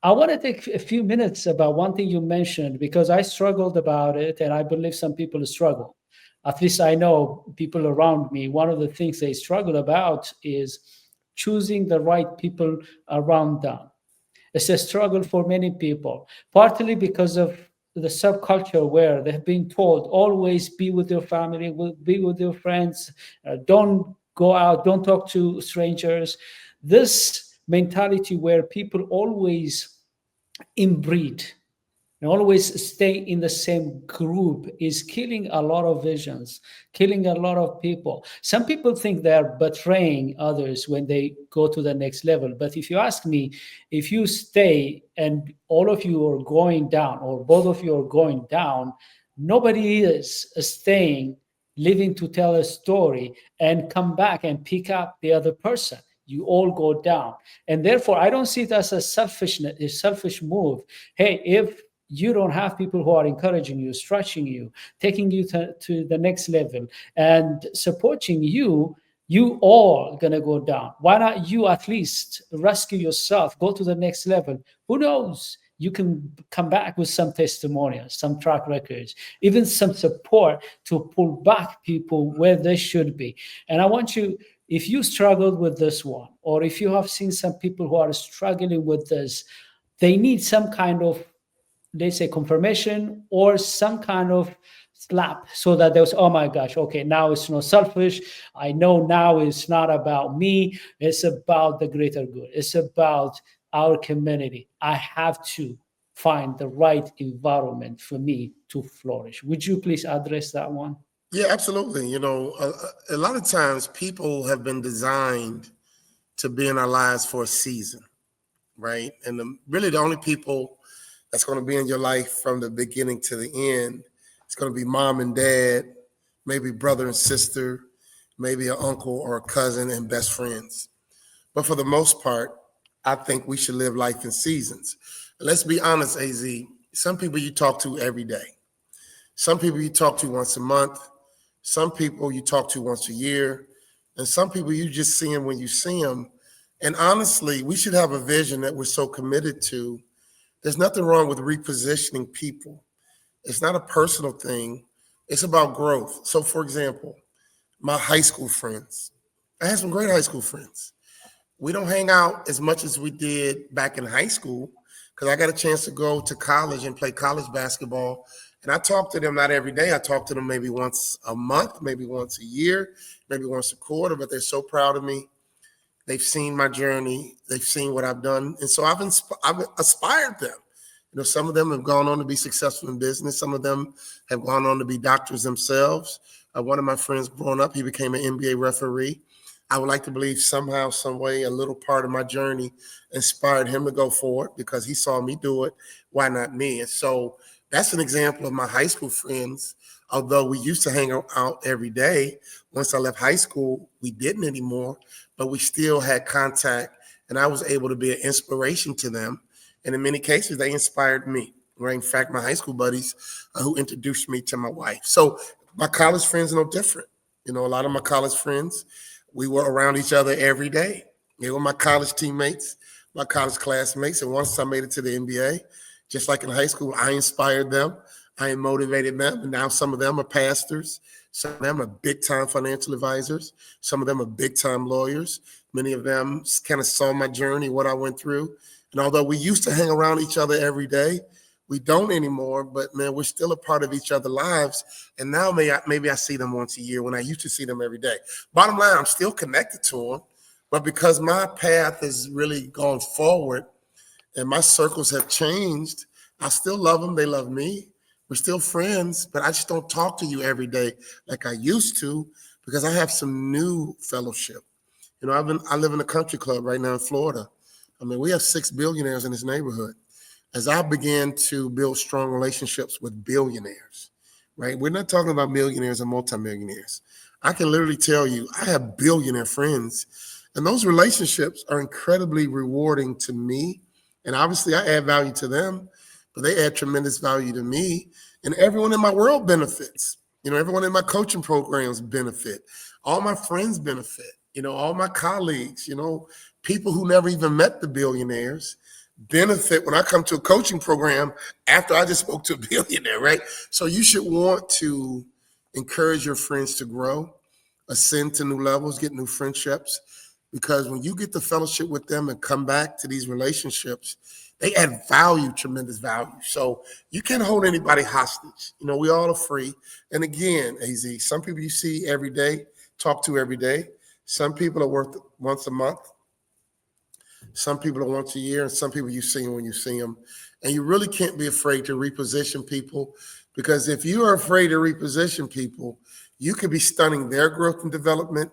I want to take a few minutes about one thing you mentioned, because I struggled about it, and I believe some people struggle. At least I know people around me, one of the things they struggle about is choosing the right people around them. It's a struggle for many people, partly because of the subculture where they've been told always be with your family, be with your friends, don't go out, don't talk to strangers. This mentality where people always inbreed and always stay in the same group is killing a lot of visions, killing a lot of people. Some people think they're betraying others when they go to the next level. But if you ask me, if you stay and all of you are going down, or both of you are going down, nobody is staying, living to tell a story and come back and pick up the other person. You all go down. And therefore, I don't see it as a selfishness, a selfish move. Hey, if you don't have people who are encouraging you, stretching you, taking you to the next level, and supporting you, you all gonna go down. Why not you at least rescue yourself, go to the next level? Who knows? You can come back with some testimonials, some track records, even some support to pull back people where they should be. And I want you, if you struggled with this one, or if you have seen some people who are struggling with this, they need some kind of, let's say, confirmation or some kind of slap, so that there's, oh my gosh, okay, now it's not selfish. I know now it's not about me, it's about the greater good, it's about our community. I have to find the right environment for me to flourish. Would you please address that one? Yeah, absolutely. A lot of times people have been designed to be in our lives for a season, right? And really the only people that's going to be in your life from the beginning to the end, it's going to be mom and dad, maybe brother and sister, maybe an uncle or a cousin, and best friends. But for the most part, I think we should live life in seasons. Let's be honest, AZ, some people you talk to every day. Some people you talk to once a month. Some people you talk to once a year. And some people you just see them when you see them. And honestly, we should have a vision that we're so committed to. There's nothing wrong with repositioning people. It's not a personal thing. It's about growth. So for example, my high school friends, I had some great high school friends. We don't hang out as much as we did back in high school because I got a chance to go to college and play college basketball. And I talk to them not every day. I talk to them maybe once a month, maybe once a year, maybe once a quarter, but they're so proud of me. They've seen my journey. They've seen what I've done. And so I've aspired them. Some of them have gone on to be successful in business. Some of them have gone on to be doctors themselves. One of my friends growing up, he became an NBA referee. I would like to believe somehow, some way, a little part of my journey inspired him to go forward because he saw me do it. Why not me? And so that's an example of my high school friends. Although we used to hang out every day, once I left high school, we didn't anymore, but we still had contact, and I was able to be an inspiration to them. And in many cases, they inspired me. Right? In fact, my high school buddies who introduced me to my wife. So my college friends are no different. A lot of my college friends, we were around each other every day. They were my college teammates, my college classmates. And once I made it to the NBA, just like in high school, I inspired them. I motivated them. And now some of them are pastors. Some of them are big-time financial advisors. Some of them are big-time lawyers. Many of them kind of saw my journey, what I went through. And although we used to hang around each other every day, we don't anymore, but man, we're still a part of each other's lives. And now maybe I see them once a year when I used to see them every day. Bottom line, I'm still connected to them, but because my path has really gone forward and my circles have changed, I still love them. They love me. We're still friends, but I just don't talk to you every day like I used to because I have some new fellowship. I live in a country club right now in Florida. I mean, we have 6 billionaires in this neighborhood. As I began to build strong relationships with billionaires, right? We're not talking about millionaires and multimillionaires. I can literally tell you, I have billionaire friends, and those relationships are incredibly rewarding to me. And obviously, I add value to them, but they add tremendous value to me. And everyone in my world benefits. Everyone in my coaching programs benefit. All my friends benefit. All my colleagues, people who never even met the billionaires, benefit when I come to a coaching program after I just spoke to a billionaire, right? So you should want to encourage your friends to grow, ascend to new levels, get new friendships, because when you get the fellowship with them and come back to these relationships, they add value, tremendous value. So you can't hold anybody hostage. You know, we all are free. And again, AZ, some people you see every day, talk to every day. Some people are worth once a month. Some people are once a year, and some people you see when you see them. And you really can't be afraid to reposition people, because if you are afraid to reposition people, you could be stunning their growth and development,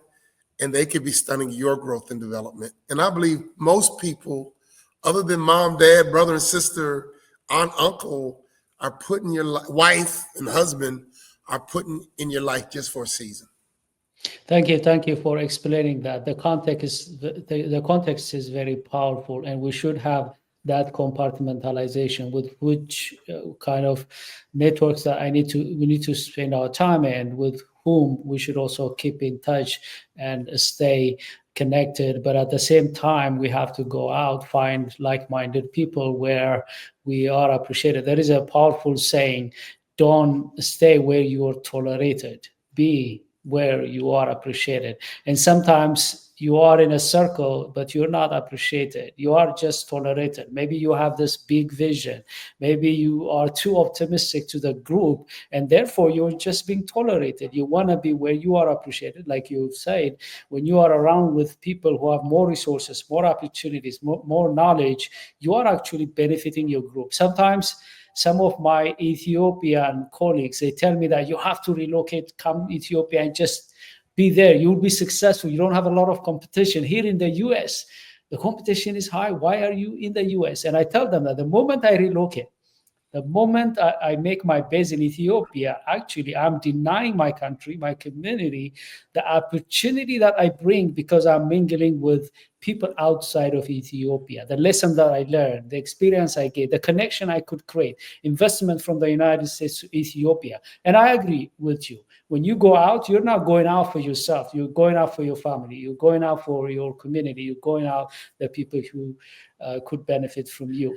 and they could be stunning your growth and development. And I believe most people, other than mom, dad, brother and sister, aunt, uncle, are putting your wife and husband are putting in your life just for a season. Thank you for explaining that. The context is very powerful, and we should have that compartmentalization with which kind of networks that we need to spend our time in, with whom we should also keep in touch and stay connected. But at the same time, we have to go out, find like-minded people where we are appreciated. There is a powerful saying: don't stay where you are tolerated, be where you are appreciated. And sometimes you are in a circle, but you're not appreciated. You are just tolerated. Maybe you have this big vision. Maybe you are too optimistic to the group, and therefore you're just being tolerated. You want to be where you are appreciated. Like you've said, when you are around with people who have more resources, more opportunities, more knowledge, you are actually benefiting your group. Sometimes some of my Ethiopian colleagues, they tell me that you have to relocate, come Ethiopia and just be there. You'll be successful. You don't have a lot of competition. Here in the US, the competition is high. Why are you in the US? And I tell them that the moment I relocate, the moment I make my base in Ethiopia, actually, I'm denying my country, my community, the opportunity that I bring because I'm mingling with people outside of Ethiopia, the lesson that I learned, the experience I get, the connection I could create, investment from the United States to Ethiopia. And I agree with you. When you go out, you're not going out for yourself. You're going out for your family. You're going out for your community. You're going out the people who could benefit from you.